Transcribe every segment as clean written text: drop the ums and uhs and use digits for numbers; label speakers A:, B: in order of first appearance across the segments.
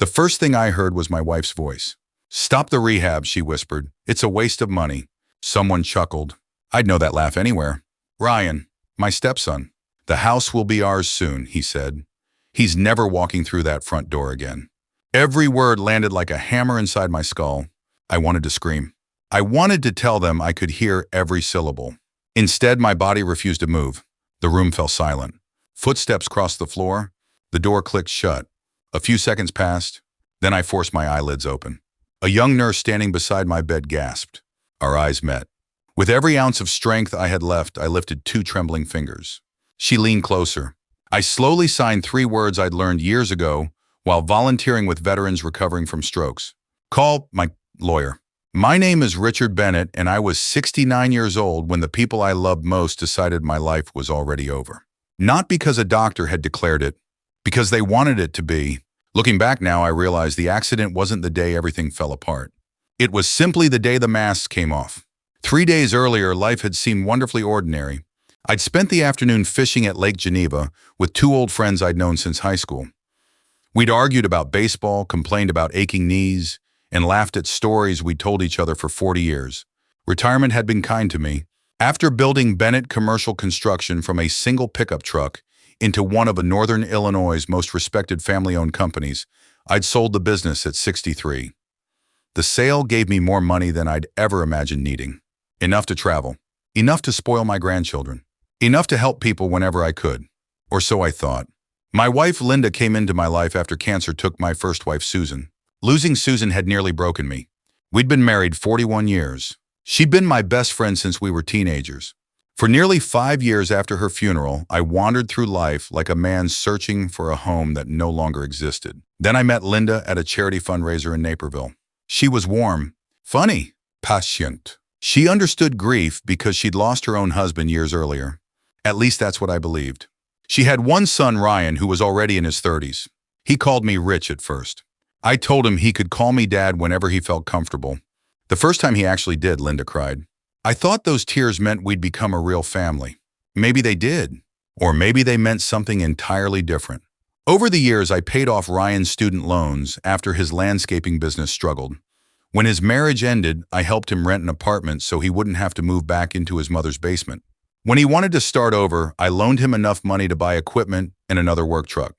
A: The first thing I heard was my wife's voice. "Stop the rehab," she whispered. "It's a waste of money." Someone chuckled. I'd know that laugh anywhere. "Ryan, my stepson. The house will be ours soon," he said. "He's never walking through that front door again." Every word landed like a hammer inside my skull. I wanted to scream. I wanted to tell them I could hear every syllable. Instead, my body refused to move. The room fell silent. Footsteps crossed the floor. The door clicked shut. A few seconds passed. Then I forced my eyelids open. A young nurse standing beside my bed gasped. Our eyes met. With every ounce of strength I had left, I lifted 2 trembling fingers. She leaned closer. I slowly signed 3 words I'd learned years ago while volunteering with veterans recovering from strokes. "Call my lawyer. My name is Richard Bennett, and I was 69 years old when the people I loved most decided my life was already over. Not because a doctor had declared it, because they wanted it to be. Looking back now, I realize the accident wasn't the day everything fell apart. It was simply the day the masks came off. 3 days earlier, life had seemed wonderfully ordinary. I'd spent the afternoon fishing at Lake Geneva with 2 old friends I'd known since high school. We'd argued about baseball, complained about aching knees, and laughed at stories we'd told each other for 40 years. Retirement had been kind to me. After building Bennett Commercial Construction from a single pickup truck into one of Northern Illinois' most respected family-owned companies, I'd sold the business at 63. The sale gave me more money than I'd ever imagined needing. Enough to travel. Enough to spoil my grandchildren. Enough to help people whenever I could. Or so I thought. My wife, Linda, came into my life after cancer took my first wife, Susan. Losing Susan had nearly broken me. We'd been married 41 years. She'd been my best friend since we were teenagers. For nearly 5 years after her funeral, I wandered through life like a man searching for a home that no longer existed. Then I met Linda at a charity fundraiser in Naperville. She was warm, funny, patient. She understood grief because she'd lost her own husband years earlier. At least that's what I believed. She had one son, Ryan, who was already in his 30s. He called me Rich at first. I told him he could call me Dad whenever he felt comfortable. The first time he actually did, Linda cried. I thought those tears meant we'd become a real family. Maybe they did. Or maybe they meant something entirely different. Over the years, I paid off Ryan's student loans after his landscaping business struggled. When his marriage ended, I helped him rent an apartment so he wouldn't have to move back into his mother's basement. When he wanted to start over, I loaned him enough money to buy equipment and another work truck.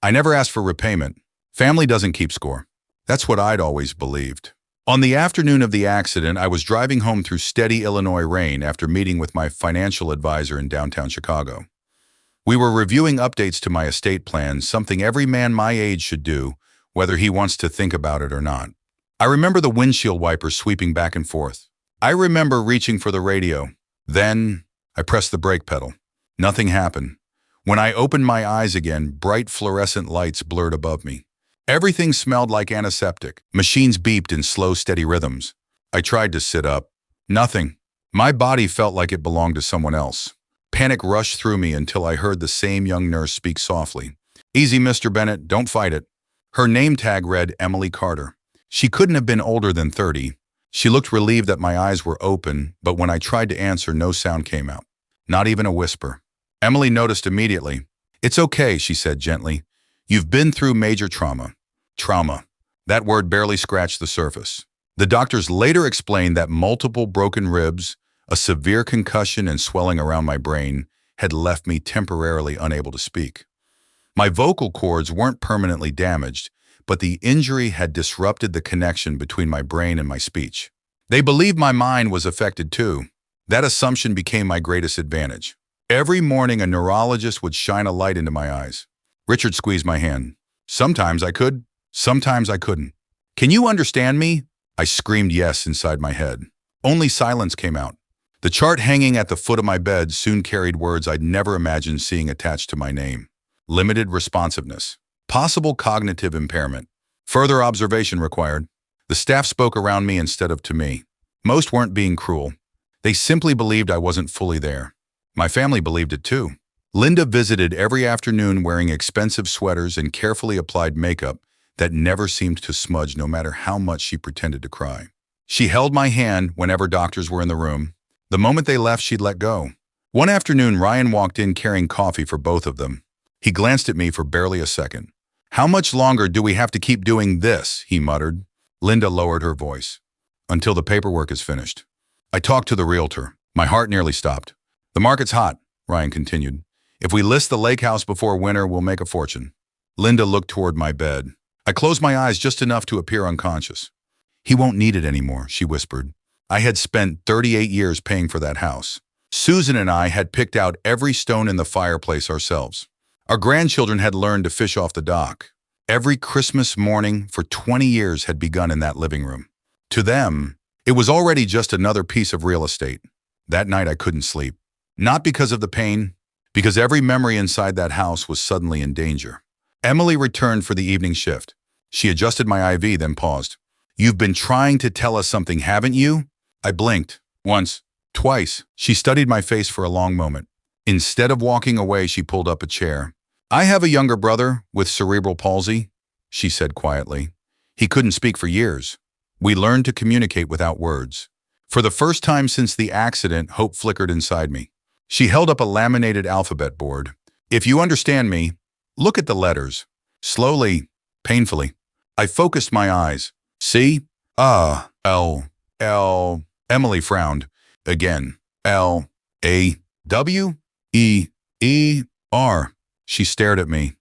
A: I never asked for repayment. Family doesn't keep score. That's what I'd always believed. On the afternoon of the accident, I was driving home through steady Illinois rain after meeting with my financial advisor in downtown Chicago. We were reviewing updates to my estate plan, something every man my age should do, whether he wants to think about it or not. I remember the windshield wipers sweeping back and forth. I remember reaching for the radio. Then I pressed the brake pedal. Nothing happened. When I opened my eyes again, bright fluorescent lights blurred above me. Everything smelled like antiseptic. Machines beeped in slow, steady rhythms. I tried to sit up. Nothing. My body felt like it belonged to someone else. Panic rushed through me until I heard the same young nurse speak softly. "Easy, Mr. Bennett, don't fight it." Her name tag read Emily Carter. She couldn't have been older than 30. She looked relieved that my eyes were open, but when I tried to answer, no sound came out. Not even a whisper. Emily noticed immediately. "It's okay," she said gently. "You've been through major trauma." Trauma. That word barely scratched the surface. The doctors later explained that multiple broken ribs, a severe concussion and swelling around my brain had left me temporarily unable to speak. My vocal cords weren't permanently damaged, but the injury had disrupted the connection between my brain and my speech. They believed my mind was affected too. That assumption became my greatest advantage. Every morning, a neurologist would shine a light into my eyes. Richard squeezed my hand. Sometimes I could. Sometimes I couldn't. "Can you understand me?" I screamed yes inside my head. Only silence came out. The chart hanging at the foot of my bed soon carried words I'd never imagined seeing attached to my name. Limited responsiveness. Possible cognitive impairment. Further observation required. The staff spoke around me instead of to me. Most weren't being cruel. They simply believed I wasn't fully there. My family believed it too. Linda visited every afternoon wearing expensive sweaters and carefully applied makeup that never seemed to smudge no matter how much she pretended to cry. She held my hand whenever doctors were in the room. The moment they left, she'd let go. One afternoon, Ryan walked in carrying coffee for both of them. He glanced at me for barely a second. How much longer do we have to keep doing this? He muttered. Linda lowered her voice. Until the paperwork is finished. I talked to the realtor. My heart nearly stopped. The market's hot, Ryan continued. If we list the lake house before winter, we'll make a fortune. Linda looked toward my bed. I closed my eyes just enough to appear unconscious. He won't need it anymore, she whispered. I had spent 38 years paying for that house. Susan and I had picked out every stone in the fireplace ourselves. Our grandchildren had learned to fish off the dock. Every Christmas morning for 20 years had begun in that living room. To them, it was already just another piece of real estate. That night I couldn't sleep. Not because of the pain, because every memory inside that house was suddenly in danger. Emily returned for the evening shift. She adjusted my IV, then paused. You've been trying to tell us something, haven't you? I blinked. Once. Twice. She studied my face for a long moment. Instead of walking away, she pulled up a chair. I have a younger brother with cerebral palsy, she said quietly. He couldn't speak for years. We learned to communicate without words. For the first time since the accident, hope flickered inside me. She held up a laminated alphabet board. If you understand me, look at the letters. Slowly, painfully. I focused my eyes. C, L. Emily frowned. Again. L, A, W, E, E, R. She stared at me.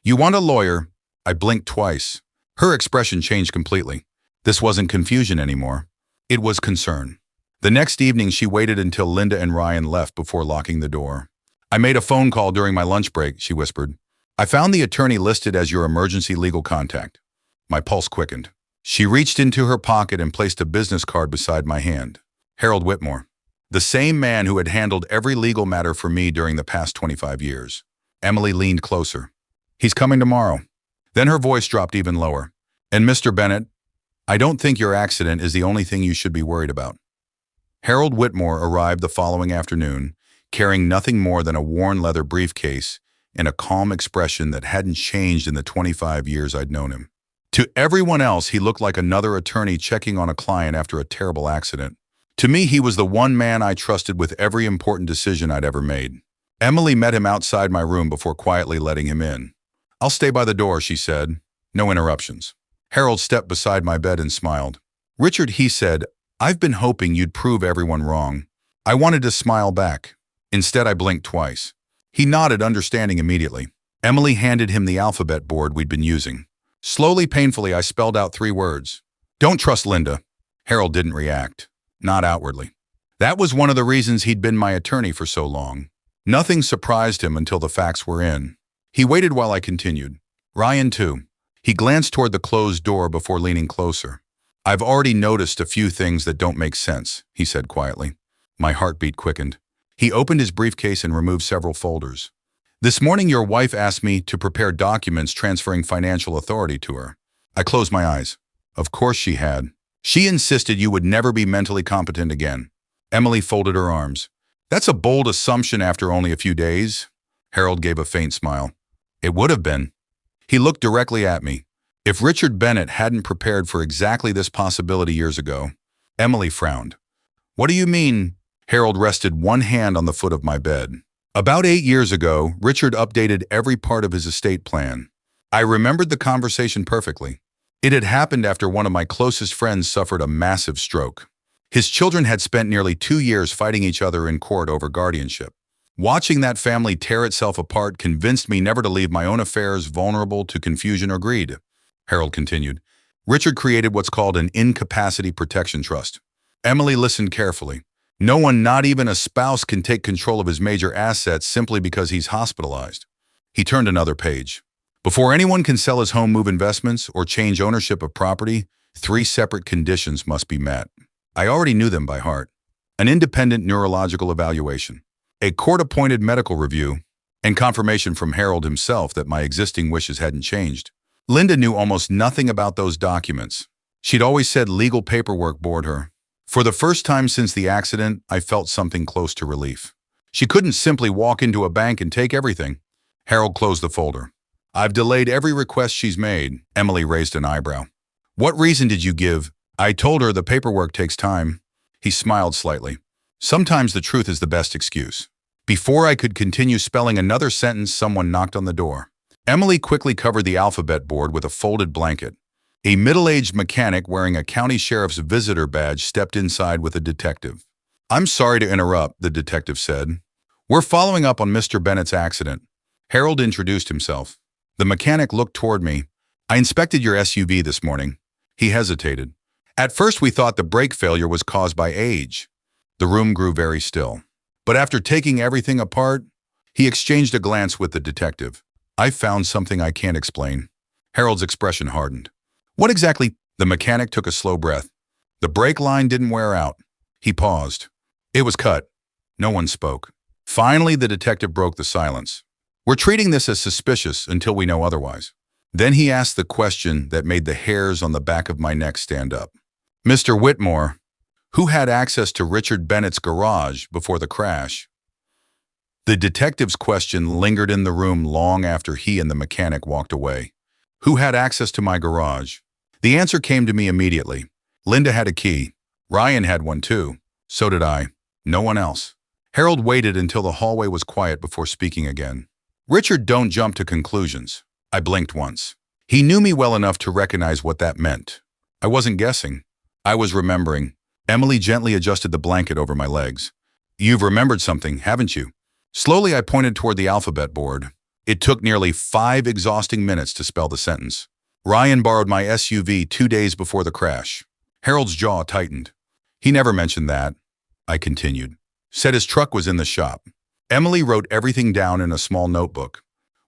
A: You want a lawyer? I blinked twice. Her expression changed completely. This wasn't confusion anymore. It was concern. The next evening, she waited until Linda and Ryan left before locking the door. I made a phone call during my lunch break, she whispered. I found the attorney listed as your emergency legal contact. My pulse quickened. She reached into her pocket and placed a business card beside my hand. Harold Whitmore. The same man who had handled every legal matter for me during the past 25 years. Emily leaned closer. He's coming tomorrow. Then her voice dropped even lower. And Mr. Bennett, I don't think your accident is the only thing you should be worried about. Harold Whitmore arrived the following afternoon, carrying nothing more than a worn leather briefcase and a calm expression that hadn't changed in the 25 years I'd known him. To everyone else, he looked like another attorney checking on a client after a terrible accident. To me, he was the one man I trusted with every important decision I'd ever made. Emily met him outside my room before quietly letting him in. I'll stay by the door, she said. No interruptions. Harold stepped beside my bed and smiled. Richard, he said, I've been hoping you'd prove everyone wrong. I wanted to smile back. Instead, I blinked twice. He nodded, understanding immediately. Emily handed him the alphabet board we'd been using. Slowly, painfully, I spelled out 3 words. Don't trust Linda. Harold didn't react. Not outwardly. That was one of the reasons he'd been my attorney for so long. Nothing surprised him until the facts were in. He waited while I continued. Ryan, too. He glanced toward the closed door before leaning closer. I've already noticed a few things that don't make sense, he said quietly. My heartbeat quickened. He opened his briefcase and removed several folders. This morning, your wife asked me to prepare documents transferring financial authority to her. I closed my eyes. Of course she had. She insisted you would never be mentally competent again. Emily folded her arms. That's a bold assumption after only a few days. Harold gave a faint smile. It would have been. He looked directly at me. If Richard Bennett hadn't prepared for exactly this possibility years ago. Emily frowned. What do you mean? Harold rested one hand on the foot of my bed. About 8 years ago, Richard updated every part of his estate plan. I remembered the conversation perfectly. It had happened after one of my closest friends suffered a massive stroke. His children had spent nearly 2 years fighting each other in court over guardianship. Watching that family tear itself apart convinced me never to leave my own affairs vulnerable to confusion or greed. Harold continued. Richard created what's called an incapacity protection trust. Emily listened carefully. No one, not even a spouse, can take control of his major assets simply because he's hospitalized. He turned another page. Before anyone can sell his home, move investments, or change ownership of property, 3 separate conditions must be met. I already knew them by heart. An independent neurological evaluation, a court-appointed medical review, and confirmation from Harold himself that my existing wishes hadn't changed. Linda knew almost nothing about those documents. She'd always said legal paperwork bored her. For the first time since the accident, I felt something close to relief. She couldn't simply walk into a bank and take everything. Harold closed the folder. I've delayed every request she's made. Emily raised an eyebrow. What reason did you give? I told her the paperwork takes time. He smiled slightly. Sometimes the truth is the best excuse. Before I could continue spelling another sentence, someone knocked on the door. Emily quickly covered the alphabet board with a folded blanket. A middle-aged mechanic wearing a county sheriff's visitor badge stepped inside with a detective. "I'm sorry to interrupt," the detective said. "We're following up on Mr. Bennett's accident." Harold introduced himself. The mechanic looked toward me. "I inspected your SUV this morning." He hesitated. "At first we thought the brake failure was caused by age." The room grew very still. But after taking everything apart, he exchanged a glance with the detective. "I found something I can't explain." Harold's expression hardened. "What exactly?" The mechanic took a slow breath. "The brake line didn't wear out." He paused. "It was cut." No one spoke. Finally, the detective broke the silence. "We're treating this as suspicious until we know otherwise." Then he asked the question that made the hairs on the back of my neck stand up. "Mr. Whitmore, who had access to Richard Bennett's garage before the crash?" The detective's question lingered in the room long after he and the mechanic walked away. "Who had access to my garage?" The answer came to me immediately. Linda had a key. Ryan had one too. So did I. No one else. Harold waited until the hallway was quiet before speaking again. "Richard, don't jump to conclusions." I blinked once. He knew me well enough to recognize what that meant. I wasn't guessing. I was remembering. Emily gently adjusted the blanket over my legs. "You've remembered something, haven't you?" Slowly, I pointed toward the alphabet board. It took nearly 5 exhausting minutes to spell the sentence. "Ryan borrowed my SUV 2 days before the crash." Harold's jaw tightened. "He never mentioned that," I continued. "Said his truck was in the shop." Emily wrote everything down in a small notebook.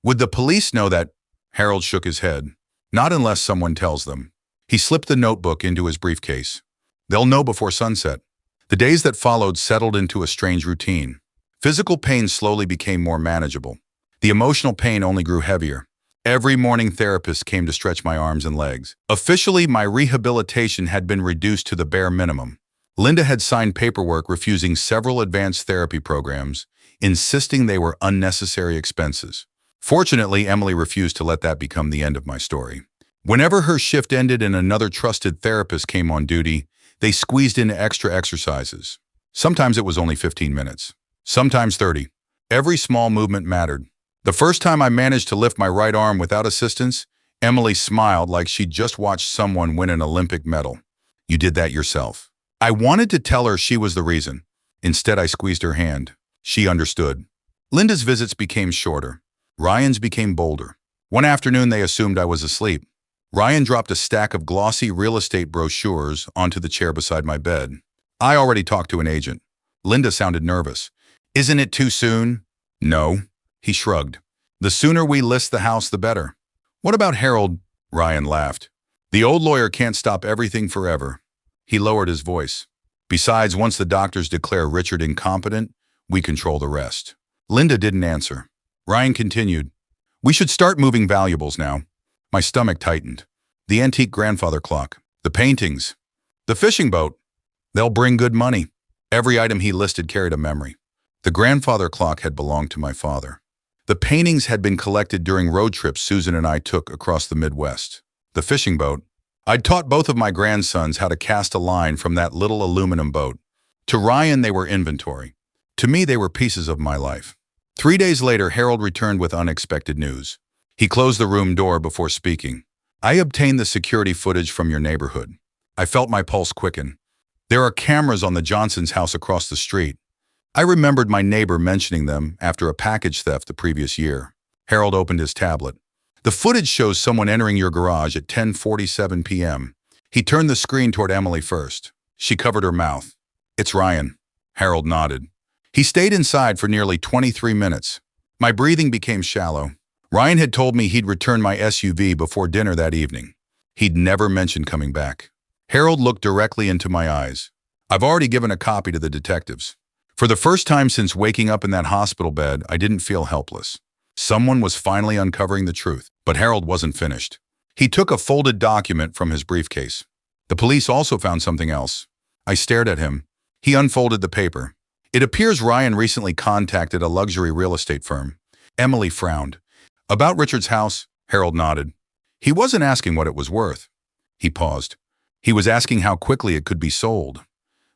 A: "Would the police know that?" Harold shook his head. "Not unless someone tells them." He slipped the notebook into his briefcase. "They'll know before sunset." The days that followed settled into a strange routine. Physical pain slowly became more manageable. The emotional pain only grew heavier. Every morning, therapists came to stretch my arms and legs. Officially, my rehabilitation had been reduced to the bare minimum. Linda had signed paperwork refusing several advanced therapy programs, insisting they were unnecessary expenses. Fortunately, Emily refused to let that become the end of my story. Whenever her shift ended and another trusted therapist came on duty, they squeezed in extra exercises. Sometimes it was only 15 minutes. Sometimes 30. Every small movement mattered. The first time I managed to lift my right arm without assistance, Emily smiled like she'd just watched someone win an Olympic medal. "You did that yourself." I wanted to tell her she was the reason. Instead, I squeezed her hand. She understood. Linda's visits became shorter. Ryan's became bolder. One afternoon, they assumed I was asleep. Ryan dropped a stack of glossy real estate brochures onto the chair beside my bed. "I already talked to an agent." Linda sounded nervous. "Isn't it too soon?" "No." He shrugged. "The sooner we list the house, the better." "What about Harold?" Ryan laughed. "The old lawyer can't stop everything forever." He lowered his voice. "Besides, once the doctors declare Richard incompetent, we control the rest." Linda didn't answer. Ryan continued. "We should start moving valuables now." My stomach tightened. "The antique grandfather clock. The paintings. The fishing boat. They'll bring good money." Every item he listed carried a memory. The grandfather clock had belonged to my father. The paintings had been collected during road trips Susan and I took across the Midwest. The fishing boat. I'd taught both of my grandsons how to cast a line from that little aluminum boat. To Ryan, they were inventory. To me, they were pieces of my life. 3 days later, Harold returned with unexpected news. He closed the room door before speaking. "I obtained the security footage from your neighborhood." I felt my pulse quicken. "There are cameras on the Johnson's house across the street." I remembered my neighbor mentioning them after a package theft the previous year. Harold opened his tablet. "The footage shows someone entering your garage at 10:47 p.m. He turned the screen toward Emily first. She covered her mouth. "It's Ryan." Harold nodded. "He stayed inside for nearly 23 minutes. My breathing became shallow. Ryan had told me he'd return my SUV before dinner that evening. He'd never mentioned coming back." Harold looked directly into my eyes. "I've already given a copy to the detectives." For the first time since waking up in that hospital bed, I didn't feel helpless. Someone was finally uncovering the truth, but Harold wasn't finished. He took a folded document from his briefcase. "The police also found something else." I stared at him. He unfolded the paper. "It appears Ryan recently contacted a luxury real estate firm." Emily frowned. "About Richard's house?" Harold nodded. "He wasn't asking what it was worth." He paused. "He was asking how quickly it could be sold."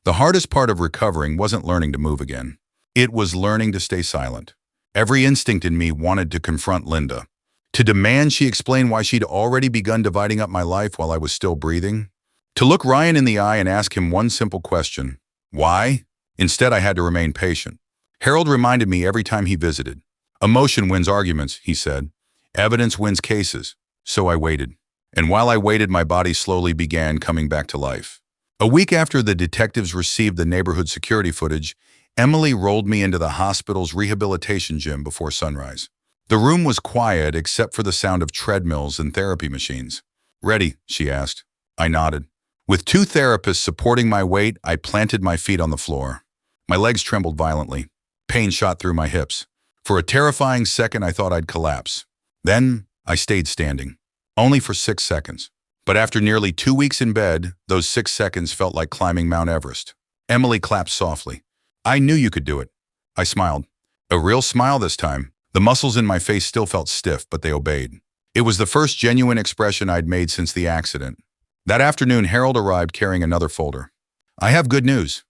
A: The hardest part of recovering wasn't learning to move again. It was learning to stay silent. Every instinct in me wanted to confront Linda. To demand she explain why she'd already begun dividing up my life while I was still breathing? To look Ryan in the eye and ask him one simple question, why? Instead, I had to remain patient. Harold reminded me every time he visited. Emotion wins arguments, he said. Evidence wins cases. So I waited. And while I waited, my body slowly began coming back to life. A week after the detectives received the neighborhood security footage, Emily rolled me into the hospital's rehabilitation gym before sunrise. The room was quiet except for the sound of treadmills and therapy machines. Ready? She asked. I nodded. With two therapists supporting my weight, I planted my feet on the floor. My legs trembled violently. Pain shot through my hips. For a terrifying second, I thought I'd collapse. Then, I stayed standing. Only for 6 seconds. But after nearly 2 weeks in bed, those 6 seconds felt like climbing Mount Everest. Emily clapped softly. I knew you could do it. I smiled. A real smile this time. The muscles in my face still felt stiff, but they obeyed. It was the first genuine expression I'd made since the accident. That afternoon, Harold arrived carrying another folder. I have good news.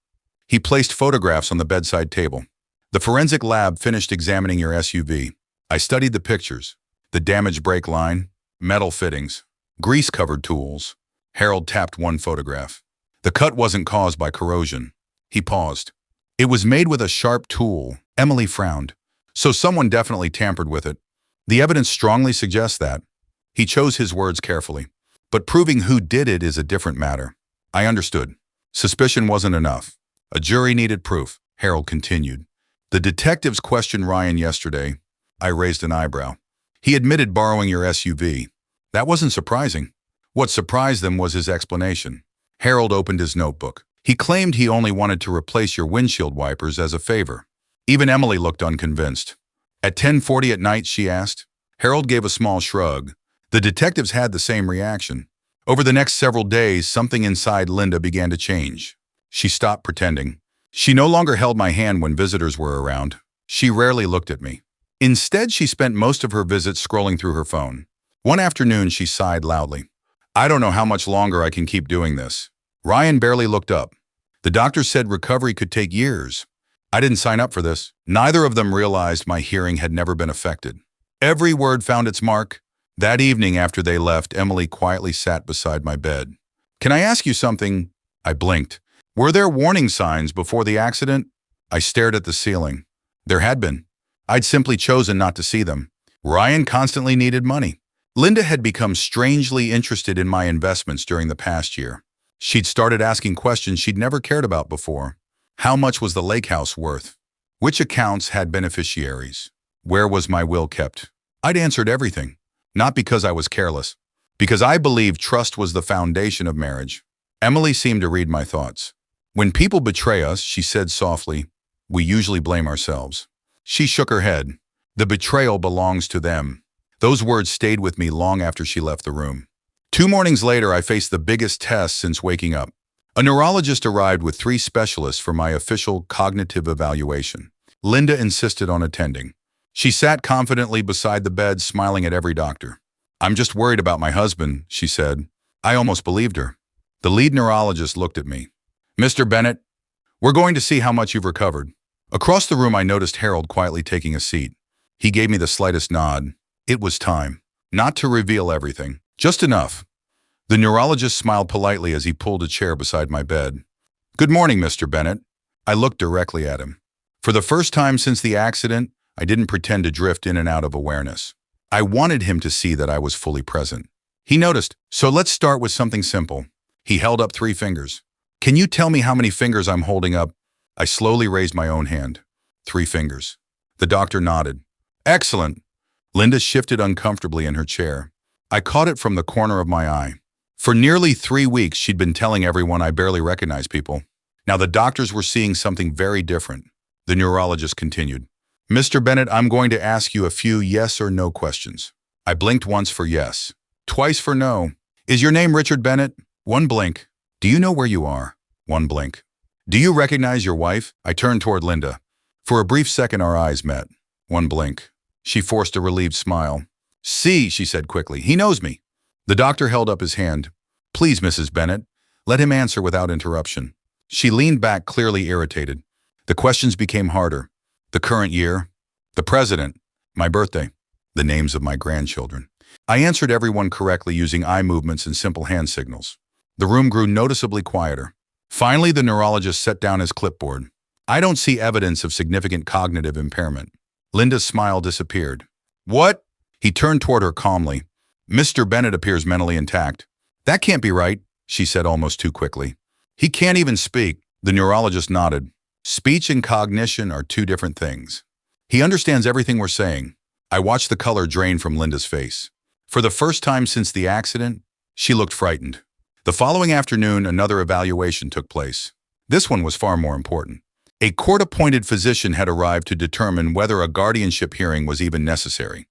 A: He placed photographs on the bedside table. The forensic lab finished examining your SUV. I studied the pictures. The damaged brake line, metal fittings, grease-covered tools. Harold tapped one photograph. The cut wasn't caused by corrosion. He paused. It was made with a sharp tool. Emily frowned. So someone definitely tampered with it. The evidence strongly suggests that. He chose his words carefully. But proving who did it is a different matter. I understood. Suspicion wasn't enough. A jury needed proof, Harold continued. The detectives questioned Ryan yesterday. I raised an eyebrow. He admitted borrowing your SUV. That wasn't surprising. What surprised them was his explanation. Harold opened his notebook. He claimed he only wanted to replace your windshield wipers as a favor. Even Emily looked unconvinced. At 10:40 at night, she asked. Harold gave a small shrug. The detectives had the same reaction. Over the next several days, something inside Linda began to change. She stopped pretending. She no longer held my hand when visitors were around. She rarely looked at me. Instead, she spent most of her visits scrolling through her phone. One afternoon, she sighed loudly. I don't know how much longer I can keep doing this. Ryan barely looked up. The doctor said recovery could take years. I didn't sign up for this. Neither of them realized my hearing had never been affected. Every word found its mark. That evening after they left, Emily quietly sat beside my bed. Can I ask you something? I blinked. Were there warning signs before the accident? I stared at the ceiling. There had been. I'd simply chosen not to see them. Ryan constantly needed money. Linda had become strangely interested in my investments during the past year. She'd started asking questions she'd never cared about before. How much was the lake house worth? Which accounts had beneficiaries? Where was my will kept? I'd answered everything. Not because I was careless. Because I believed trust was the foundation of marriage. Emily seemed to read my thoughts. When people betray us, she said softly, we usually blame ourselves. She shook her head. The betrayal belongs to them. Those words stayed with me long after she left the room. 2 mornings later, I faced the biggest test since waking up. A neurologist arrived with 3 specialists for my official cognitive evaluation. Linda insisted on attending. She sat confidently beside the bed, smiling at every doctor. I'm just worried about my husband, she said. I almost believed her. The lead neurologist looked at me. Mr. Bennett, we're going to see how much you've recovered. Across the room, I noticed Harold quietly taking a seat. He gave me the slightest nod. It was time. Not to reveal everything. Just enough. The neurologist smiled politely as he pulled a chair beside my bed. Good morning, Mr. Bennett. I looked directly at him. For the first time since the accident, I didn't pretend to drift in and out of awareness. I wanted him to see that I was fully present. He noticed, so let's start with something simple. He held up 3 fingers. Can you tell me how many fingers I'm holding up? I slowly raised my own hand. 3 fingers. The doctor nodded. Excellent. Linda shifted uncomfortably in her chair. I caught it from the corner of my eye. For nearly 3 weeks, she'd been telling everyone I barely recognized people. Now the doctors were seeing something very different. The neurologist continued. Mr. Bennett, I'm going to ask you a few yes or no questions. I blinked once for yes, twice for no. Is your name Richard Bennett? 1 blink. Do you know where you are? 1 blink. Do you recognize your wife? I turned toward Linda. For a brief second, our eyes met. 1 blink. She forced a relieved smile. See, she said quickly, he knows me. The doctor held up his hand. Please, Mrs. Bennett, let him answer without interruption. She leaned back, clearly irritated. The questions became harder. The current year, the president, my birthday. The names of my grandchildren. I answered everyone correctly using eye movements and simple hand signals. The room grew noticeably quieter. Finally, the neurologist set down his clipboard. I don't see evidence of significant cognitive impairment. Linda's smile disappeared. What? He turned toward her calmly. Mr. Bennett appears mentally intact. That can't be right, she said almost too quickly. He can't even speak. The neurologist nodded. Speech and cognition are two different things. He understands everything we're saying. I watched the color drain from Linda's face. For the first time since the accident, she looked frightened. The following afternoon, another evaluation took place. This one was far more important. A court-appointed physician had arrived to determine whether a guardianship hearing was even necessary.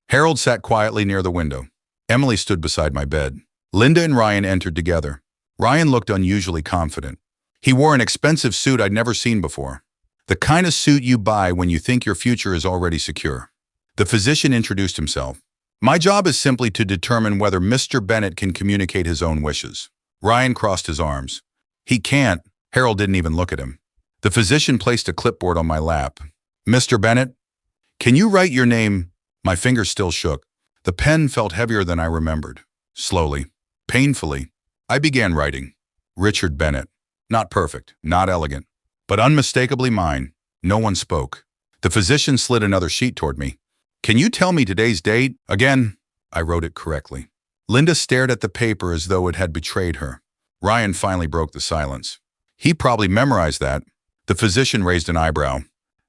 A: Harold sat quietly near the window. Emily stood beside my bed. Linda and Ryan entered together. Ryan looked unusually confident. He wore an expensive suit I'd never seen before. The kind of suit you buy when you think your future is already secure. The physician introduced himself. My job is simply to determine whether Mr. Bennett can communicate his own wishes. Ryan crossed his arms. He can't. Harold didn't even look at him. The physician placed a clipboard on my lap. Mr. Bennett, can you write your name? My fingers still shook. The pen felt heavier than I remembered. Slowly, painfully, I began writing. Richard Bennett. Not perfect, not elegant, but unmistakably mine. No one spoke. The physician slid another sheet toward me. Can you tell me today's date? Again, I wrote it correctly. Linda stared at the paper as though it had betrayed her. Ryan finally broke the silence. He probably memorized that. The physician raised an eyebrow.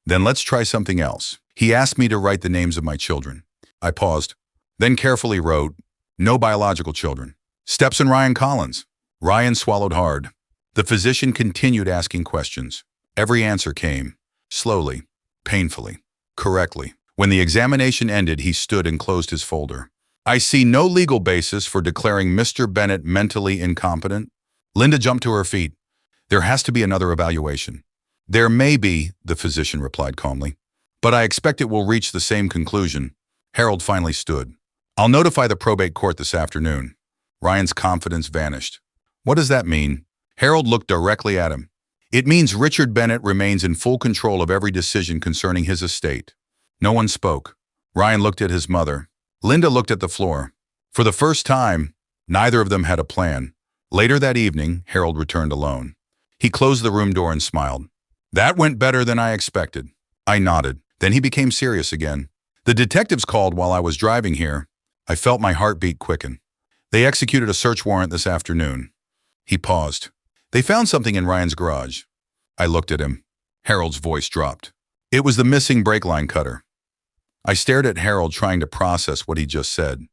A: Then let's try something else. He asked me to write the names of my children. I paused, then carefully wrote, no biological children. Stepson Ryan Collins. Ryan swallowed hard. The physician continued asking questions. Every answer came, slowly, painfully, correctly. When the examination ended, he stood and closed his folder. I see no legal basis for declaring Mr. Bennett mentally incompetent. Linda jumped to her feet. There has to be another evaluation. There may be, the physician replied calmly, but I expect it will reach the same conclusion. Harold finally stood. I'll notify the probate court this afternoon. Ryan's confidence vanished. What does that mean? Harold looked directly at him. It means Richard Bennett remains in full control of every decision concerning his estate. No one spoke. Ryan looked at his mother. Linda looked at the floor. For the first time, neither of them had a plan. Later that evening, Harold returned alone. He closed the room door and smiled. That went better than I expected. I nodded. Then he became serious again. The detectives called while I was driving here. I felt my heartbeat quicken. They executed a search warrant this afternoon. He paused. They found something in Ryan's garage. I looked at him. Harold's voice dropped. It was the missing brake line cutter. I stared at Harold, trying to process what he just said.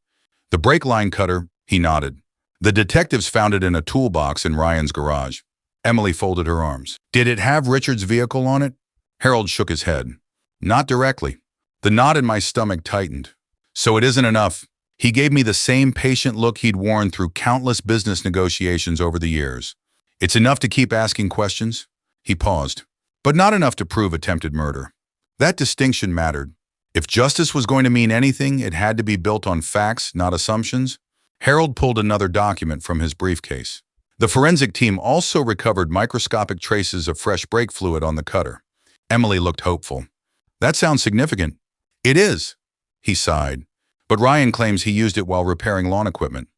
A: The brake line cutter, he nodded. The detectives found it in a toolbox in Ryan's garage. Emily folded her arms. Did it have Richard's vehicle on it? Harold shook his head. Not directly. The knot in my stomach tightened. So it isn't enough. He gave me the same patient look he'd worn through countless business negotiations over the years. It's enough to keep asking questions? He paused. But not enough to prove attempted murder. That distinction mattered. If justice was going to mean anything, it had to be built on facts, not assumptions. Harold pulled another document from his briefcase. The forensic team also recovered microscopic traces of fresh brake fluid on the cutter. Emily looked hopeful. That sounds significant. It is, he sighed. But Ryan claims he used it while repairing lawn equipment.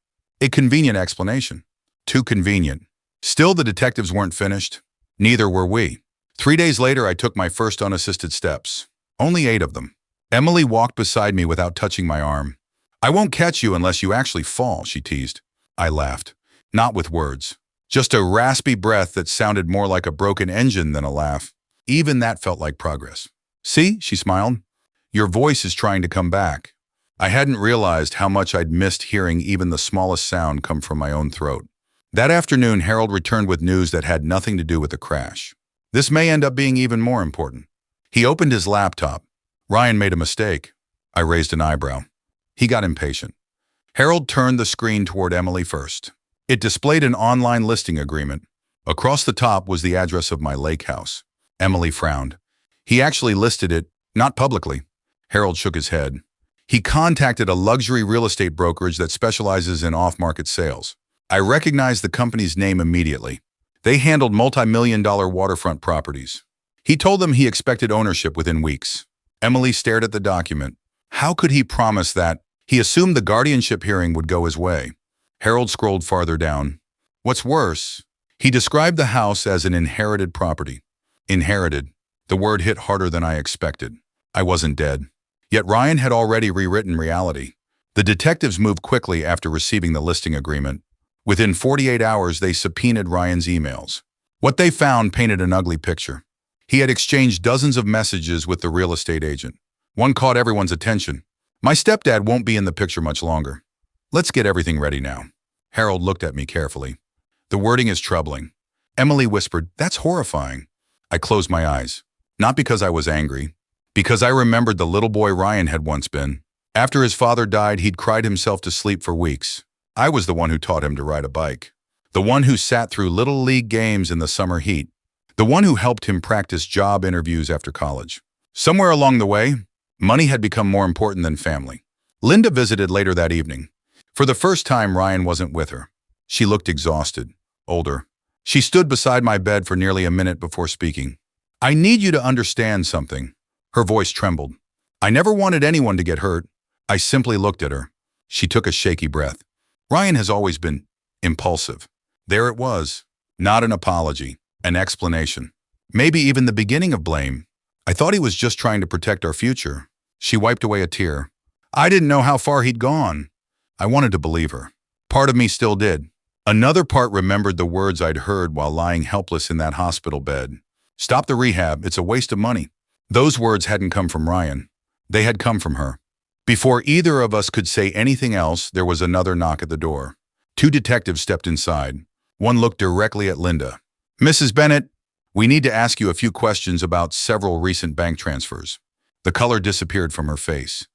A: A convenient explanation. Too convenient. Still, the detectives weren't finished. Neither were we. 3 days later, I took my first unassisted steps. Only 8 of them. Emily walked beside me without touching my arm. I won't catch you unless you actually fall, she teased. I laughed. Not with words. Just a raspy breath that sounded more like a broken engine than a laugh. Even that felt like progress. See, she smiled. Your voice is trying to come back. I hadn't realized how much I'd missed hearing even the smallest sound come from my own throat. That afternoon, Harold returned with news that had nothing to do with the crash. This may end up being even more important. He opened his laptop. Ryan made a mistake. I raised an eyebrow. He got impatient. Harold turned the screen toward Emily first. It displayed an online listing agreement. Across the top was the address of my lake house. Emily frowned. He actually listed it, not publicly. Harold shook his head. He contacted a luxury real estate brokerage that specializes in off-market sales. I recognized the company's name immediately. They handled multi-million-dollar waterfront properties. He told them he expected ownership within weeks. Emily stared at the document. How could he promise that? He assumed the guardianship hearing would go his way. Harold scrolled farther down. What's worse, he described the house as an inherited property. Inherited. The word hit harder than I expected. I wasn't dead. Yet Ryan had already rewritten reality. The detectives moved quickly after receiving the listing agreement. Within 48 hours, they subpoenaed Ryan's emails. What they found painted an ugly picture. He had exchanged dozens of messages with the real estate agent. One caught everyone's attention. My stepdad won't be in the picture much longer. Let's get everything ready now. Harold looked at me carefully. The wording is troubling. Emily whispered, "That's horrifying." I closed my eyes. Not because I was angry, because I remembered the little boy Ryan had once been. After his father died, he'd cried himself to sleep for weeks. I was the one who taught him to ride a bike. The one who sat through little league games in the summer heat. The one who helped him practice job interviews after college. Somewhere along the way, money had become more important than family. Linda visited later that evening. For the first time, Ryan wasn't with her. She looked exhausted, older. She stood beside my bed for nearly a minute before speaking. "I need you to understand something." Her voice trembled. "I never wanted anyone to get hurt." I simply looked at her. She took a shaky breath. Ryan has always been impulsive. There it was. Not an apology, an explanation. Maybe even the beginning of blame. I thought he was just trying to protect our future. She wiped away a tear. I didn't know how far he'd gone. I wanted to believe her. Part of me still did. Another part remembered the words I'd heard while lying helpless in that hospital bed. "Stop the rehab, it's a waste of money." Those words hadn't come from Ryan. They had come from her. Before either of us could say anything else, there was another knock at the door. Two detectives stepped inside. One looked directly at Linda. "Mrs. Bennett, we need to ask you a few questions about several recent bank transfers." The color disappeared from her face.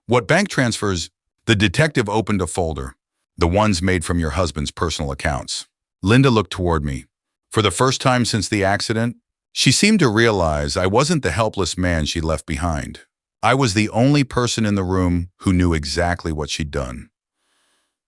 A: "What bank transfers?" The detective opened a folder. "The ones made from your husband's personal accounts." Linda looked toward me. For the first time since the accident, she seemed to realize I wasn't the helpless man she left behind. I was the only person in the room who knew exactly what she'd done.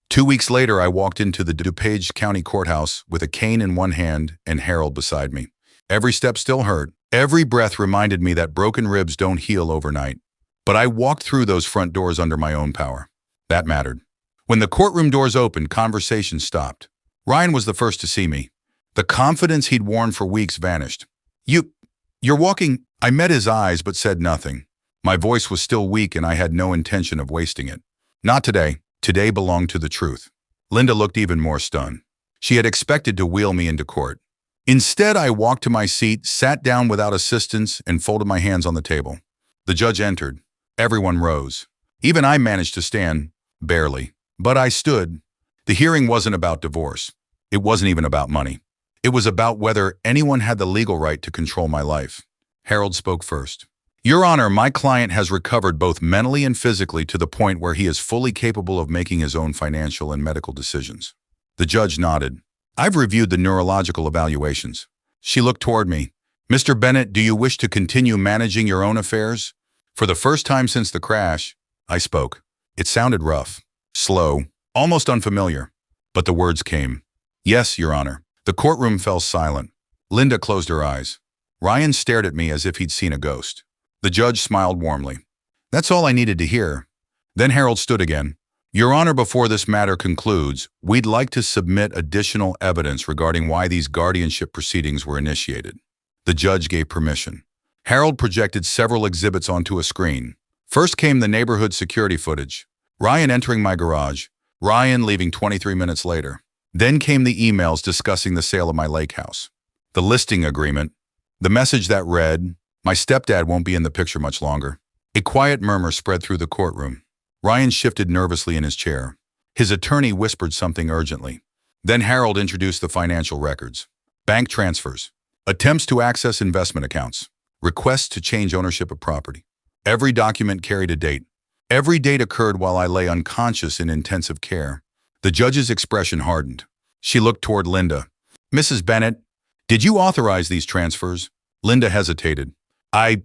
A: 2 weeks later, I walked into the DuPage County Courthouse with a cane in one hand and Harold beside me. Every step still hurt. Every breath reminded me that broken ribs don't heal overnight. But I walked through those front doors under my own power. That mattered. When the courtroom doors opened, conversation stopped. Ryan was the first to see me. The confidence he'd worn for weeks vanished. You're walking." I met his eyes but said nothing. My voice was still weak and I had no intention of wasting it. "Not today. Today belonged to the truth." Linda looked even more stunned. She had expected to wheel me into court. Instead, I walked to my seat, sat down without assistance, and folded my hands on the table. The judge entered. Everyone rose. Even I managed to stand, barely. But I stood. The hearing wasn't about divorce. It wasn't even about money. It was about whether anyone had the legal right to control my life. Harold spoke first. "Your Honor, my client has recovered both mentally and physically to the point where he is fully capable of making his own financial and medical decisions." The judge nodded. "I've reviewed the neurological evaluations." She looked toward me. "Mr. Bennett, do you wish to continue managing your own affairs?" For the first time since the crash, I spoke. It sounded rough, slow, almost unfamiliar. But the words came. "Yes, Your Honor." The courtroom fell silent. Linda closed her eyes. Ryan stared at me as if he'd seen a ghost. The judge smiled warmly. "That's all I needed to hear." Then Harold stood again. "Your Honor, before this matter concludes, we'd like to submit additional evidence regarding why these guardianship proceedings were initiated." The judge gave permission. Harold projected several exhibits onto a screen. First came the neighborhood security footage. Ryan entering my garage. Ryan leaving 23 minutes later. Then came the emails discussing the sale of my lake house. The listing agreement. The message that read, "My stepdad won't be in the picture much longer." A quiet murmur spread through the courtroom. Ryan shifted nervously in his chair. His attorney whispered something urgently. Then Harold introduced the financial records. Bank transfers. Attempts to access investment accounts. Requests to change ownership of property. Every document carried a date. Every date occurred while I lay unconscious in intensive care. The judge's expression hardened. She looked toward Linda. "Mrs. Bennett, did you authorize these transfers?" Linda hesitated. I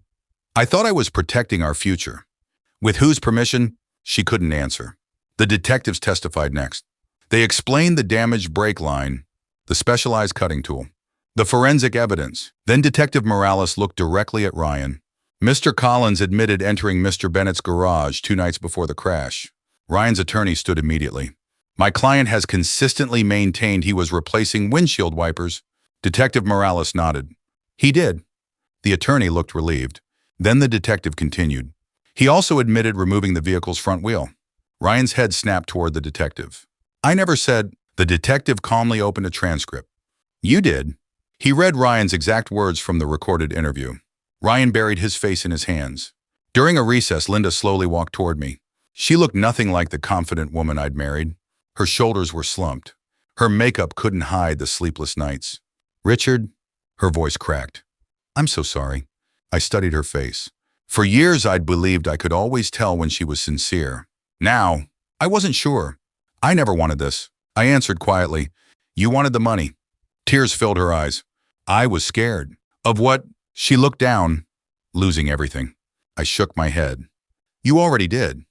A: thought I was protecting our future." "With whose permission?" She couldn't answer. The detectives testified next. They explained the damaged brake line, the specialized cutting tool, the forensic evidence. Then Detective Morales looked directly at Ryan. Mr. Collins admitted entering Mr. Bennett's garage 2 nights before the crash. Ryan's attorney stood immediately. My client has consistently maintained he was replacing windshield wipers. Detective Morales nodded. He did. The attorney looked relieved. Then the detective continued. He also admitted removing the vehicle's front wheel. Ryan's head snapped toward the detective. I never said. The detective calmly opened a transcript. You did. He read Ryan's exact words from the recorded interview. Ryan buried his face in his hands. During a recess, Linda slowly walked toward me. She looked nothing like the confident woman I'd married. Her shoulders were slumped. Her makeup couldn't hide the sleepless nights. Richard, her voice cracked. I'm so sorry. I studied her face. For years, I'd believed I could always tell when she was sincere. Now, I wasn't sure. I never wanted this. I answered quietly. You wanted the money. Tears filled her eyes. I was scared. Of what? She looked down, losing everything. I shook my head. You already did.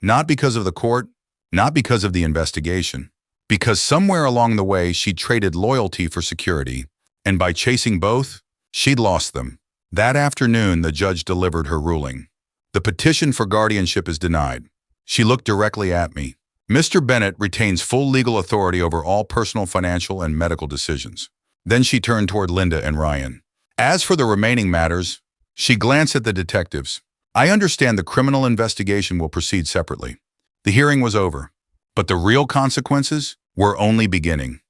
A: Not because of the court, not because of the investigation. Because somewhere along the way, she traded loyalty for security. And by chasing both, she'd lost them. That afternoon, the judge delivered her ruling. The petition for guardianship is denied. She looked directly at me. Mr. Bennett retains full legal authority over all personal, financial, and medical decisions. Then she turned toward Linda and Ryan. As for the remaining matters, she glanced at the detectives. I understand the criminal investigation will proceed separately. The hearing was over, but the real consequences were only beginning.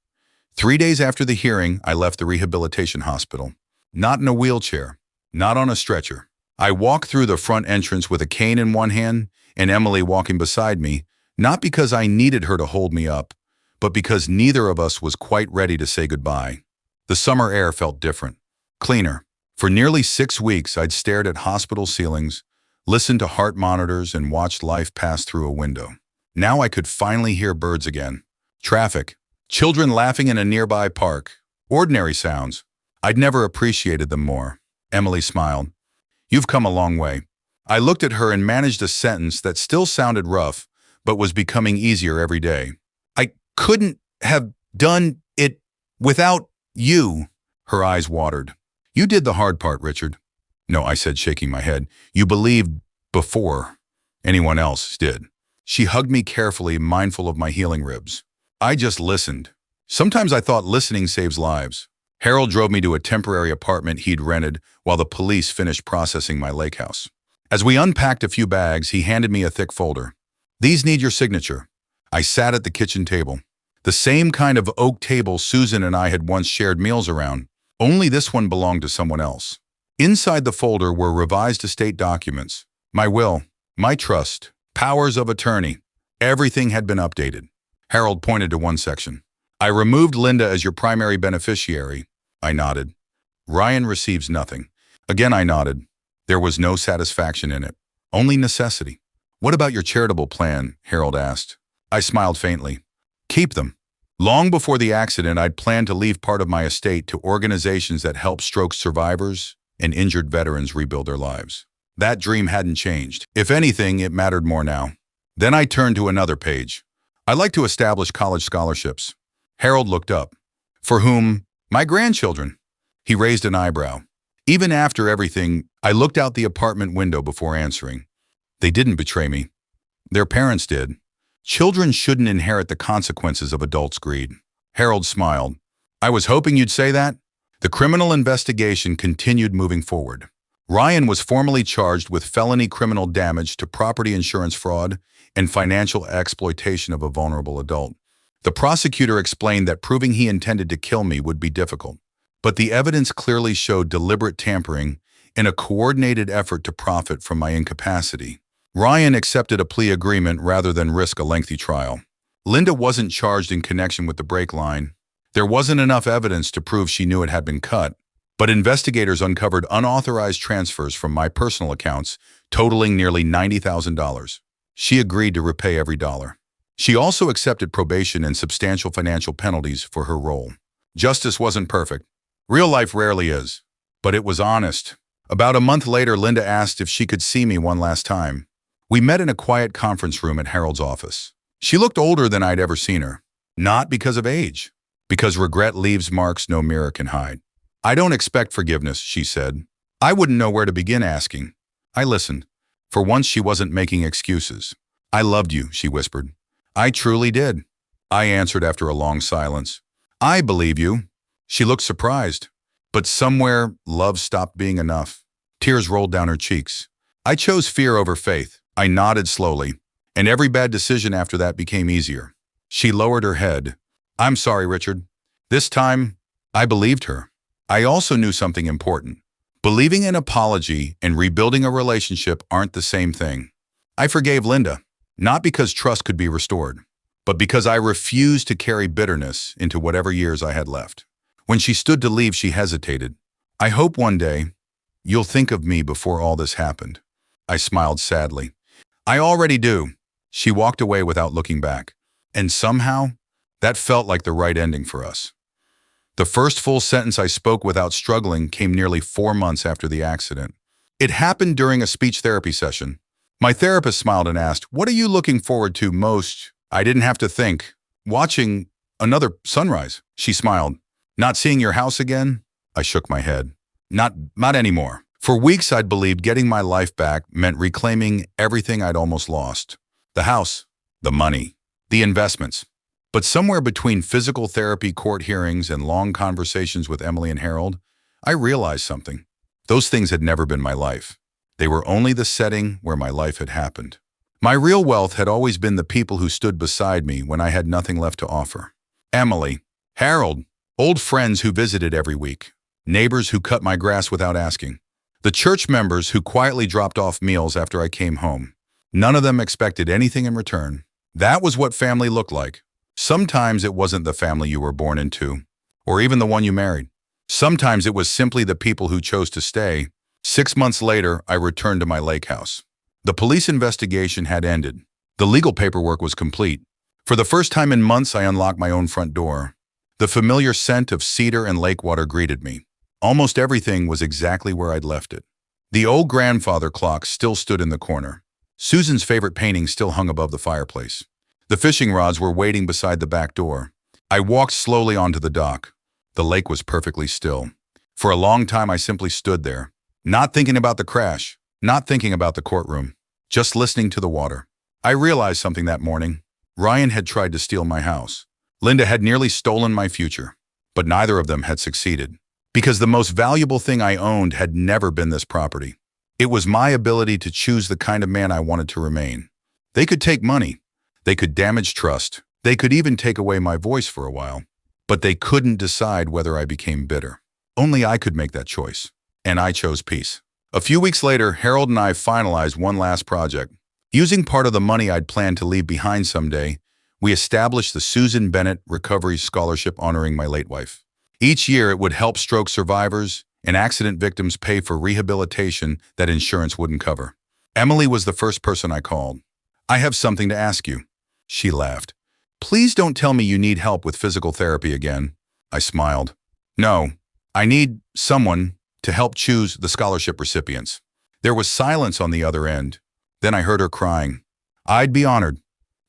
A: 3 days after the hearing, I left the rehabilitation hospital. Not in a wheelchair, not on a stretcher. I walked through the front entrance with a cane in one hand and Emily walking beside me, not because I needed her to hold me up, but because neither of us was quite ready to say goodbye. The summer air felt different, cleaner. For nearly 6 weeks, I'd stared at hospital ceilings, listened to heart monitors, and watched life pass through a window. Now I could finally hear birds again. Traffic. Children laughing in a nearby park. Ordinary sounds. I'd never appreciated them more. Emily smiled. You've come a long way. I looked at her and managed a sentence that still sounded rough, but was becoming easier every day. I couldn't have done it without you. Her eyes watered. You did the hard part, Richard. No, I said, shaking my head. You believed before anyone else did. She hugged me carefully, mindful of my healing ribs. I just listened. Sometimes I thought listening saves lives. Harold drove me to a temporary apartment he'd rented while the police finished processing my lake house. As we unpacked a few bags, he handed me a thick folder. These need your signature. I sat at the kitchen table. The same kind of oak table Susan and I had once shared meals around, only this one belonged to someone else. Inside the folder were revised estate documents, my will, my trust, powers of attorney. Everything had been updated. Harold pointed to one section. I removed Linda as your primary beneficiary. I nodded. Ryan receives nothing. Again, I nodded. There was no satisfaction in it, only necessity. What about your charitable plan? Harold asked. I smiled faintly. Keep them. Long before the accident, I'd planned to leave part of my estate to organizations that help stroke survivors and injured veterans rebuild their lives. That dream hadn't changed. If anything, it mattered more now. Then I turned to another page. I'd like to establish college scholarships. Harold looked up. For whom? My grandchildren. He raised an eyebrow. Even after everything, I looked out the apartment window before answering. They didn't betray me. Their parents did. Children shouldn't inherit the consequences of adults' greed. Harold smiled. I was hoping you'd say that. The criminal investigation continued moving forward. Ryan was formally charged with felony criminal damage to property insurance fraud and financial exploitation of a vulnerable adult. The prosecutor explained that proving he intended to kill me would be difficult, but the evidence clearly showed deliberate tampering and a coordinated effort to profit from my incapacity. Ryan accepted a plea agreement rather than risk a lengthy trial. Linda wasn't charged in connection with the brake line. There wasn't enough evidence to prove she knew it had been cut, but investigators uncovered unauthorized transfers from my personal accounts totaling nearly $90,000. She agreed to repay every dollar. She also accepted probation and substantial financial penalties for her role. Justice wasn't perfect. Real life rarely is, but it was honest. About a month later, Linda asked if she could see me one last time. We met in a quiet conference room at Harold's office. She looked older than I'd ever seen her. Not because of age, because regret leaves marks no mirror can hide. I don't expect forgiveness, she said. I wouldn't know where to begin asking. I listened. For once, she wasn't making excuses. I loved you, she whispered. I truly did. I answered after a long silence. I believe you. She looked surprised. But somewhere, love stopped being enough. Tears rolled down her cheeks. I chose fear over faith. I nodded slowly, and every bad decision after that became easier. She lowered her head. I'm sorry, Richard. This time, I believed her. I also knew something important. Believing an apology and rebuilding a relationship aren't the same thing. I forgave Linda, not because trust could be restored, but because I refused to carry bitterness into whatever years I had left. When she stood to leave, she hesitated. I hope one day you'll think of me before all this happened. I smiled sadly. I already do. She walked away without looking back. And somehow, that felt like the right ending for us. The first full sentence I spoke without struggling came nearly 4 months after the accident. It happened during a speech therapy session. My therapist smiled and asked, "What are you looking forward to most?" I didn't have to think. Watching another sunrise. She smiled. Not seeing your house again? I shook my head. Not anymore. For weeks I'd believed getting my life back meant reclaiming everything I'd almost lost. The house, the money, the investments. But somewhere between physical therapy, court hearings, and long conversations with Emily and Harold, I realized something. Those things had never been my life. They were only the setting where my life had happened. My real wealth had always been the people who stood beside me when I had nothing left to offer. Emily, Harold, old friends who visited every week, neighbors who cut my grass without asking, the church members who quietly dropped off meals after I came home. None of them expected anything in return. That was what family looked like. Sometimes it wasn't the family you were born into, or even the one you married. Sometimes it was simply the people who chose to stay. 6 months later, I returned to my lake house. The police investigation had ended. The legal paperwork was complete. For the first time in months, I unlocked my own front door. The familiar scent of cedar and lake water greeted me. Almost everything was exactly where I'd left it. The old grandfather clock still stood in the corner. Susan's favorite painting still hung above the fireplace. The fishing rods were waiting beside the back door. I walked slowly onto the dock. The lake was perfectly still. For a long time, I simply stood there, not thinking about the crash, not thinking about the courtroom, just listening to the water. I realized something that morning. Ryan had tried to steal my house. Linda had nearly stolen my future, but neither of them had succeeded. Because the most valuable thing I owned had never been this property. It was my ability to choose the kind of man I wanted to remain. They could take money. They could damage trust. They could even take away my voice for a while. But they couldn't decide whether I became bitter. Only I could make that choice. And I chose peace. A few weeks later, Harold and I finalized one last project. Using part of the money I'd planned to leave behind someday, we established the Susan Bennett Recovery Scholarship honoring my late wife. Each year, it would help stroke survivors and accident victims pay for rehabilitation that insurance wouldn't cover. Emily was the first person I called. I have something to ask you. She laughed. Please don't tell me you need help with physical therapy again. I smiled. No, I need someone to help choose the scholarship recipients. There was silence on the other end. Then I heard her crying. I'd be honored.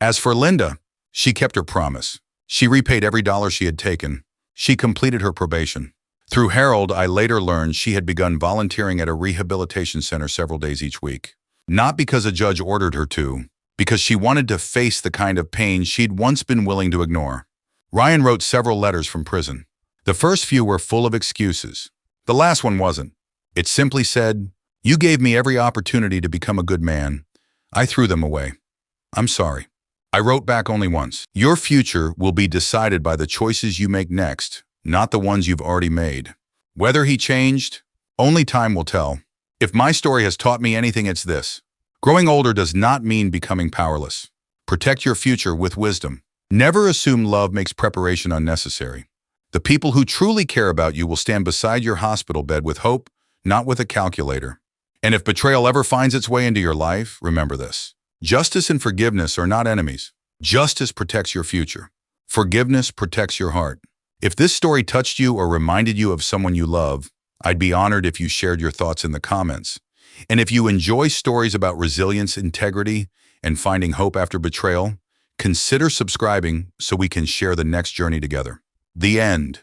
A: As for Linda, she kept her promise. She repaid every dollar she had taken. She completed her probation. Through Harold, I later learned she had begun volunteering at a rehabilitation center several days each week. Not because a judge ordered her to, because she wanted to face the kind of pain she'd once been willing to ignore. Ryan wrote several letters from prison. The first few were full of excuses. The last one wasn't. It simply said, "You gave me every opportunity to become a good man. I threw them away. I'm sorry." I wrote back only once. Your future will be decided by the choices you make next, not the ones you've already made. Whether he changed, only time will tell. If my story has taught me anything, it's this. Growing older does not mean becoming powerless. Protect your future with wisdom. Never assume love makes preparation unnecessary. The people who truly care about you will stand beside your hospital bed with hope, not with a calculator. And if betrayal ever finds its way into your life, remember this. Justice and forgiveness are not enemies. Justice protects your future. Forgiveness protects your heart. If this story touched you or reminded you of someone you love, I'd be honored if you shared your thoughts in the comments. And if you enjoy stories about resilience, integrity, and finding hope after betrayal, consider subscribing so we can share the next journey together. The end.